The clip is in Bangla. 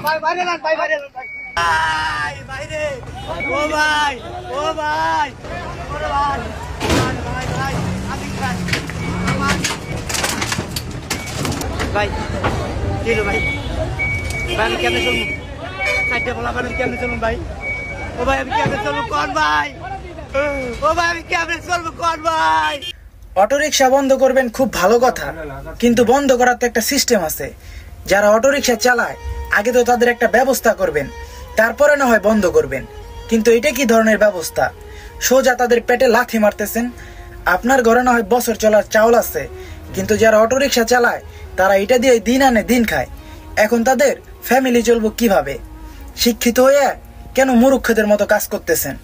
ভাই বাইরে না ভাই বাইরে না ভাই বাইরে ও ভাই ও ভাই ওরে ভাই ভাই ভাই আমি ভাই ভাই কিলো ভাই ভাই আমি কেমনে চলবো কাটতে বলা মানে কেমনে চলবো ভাই ও ভাই আমি কেমনে চলবো কোন ভাই ও ভাই আমি কেমনে চলবো কোন ভাই অটোরিকশা বন্ধ করবেন খুব ভালো কথা, কিন্তু বন্ধ করার তো একটা সিস্টেম আছে। যারা অটোরিকশা চালায় আগে তো তাদের একটা ব্যবস্থা করবেন, তারপরে না হয় বন্ধ করবেন। কিন্তু এটা কি ধরনের ব্যবস্থা? সোজা তাদের পেটে লাথি মারতেছেন। আপনার ঘরে না হয় বছর চলার চাউল আছে, কিন্তু যারা অটোরিকশা চালায় তারা এটা দিয়ে দিন আনে দিন খায়। এখন তাদের ফ্যামিলি চলবো কিভাবে? শিক্ষিত হয়ে কেন মূর্খদের মতো কাজ করতেছেন?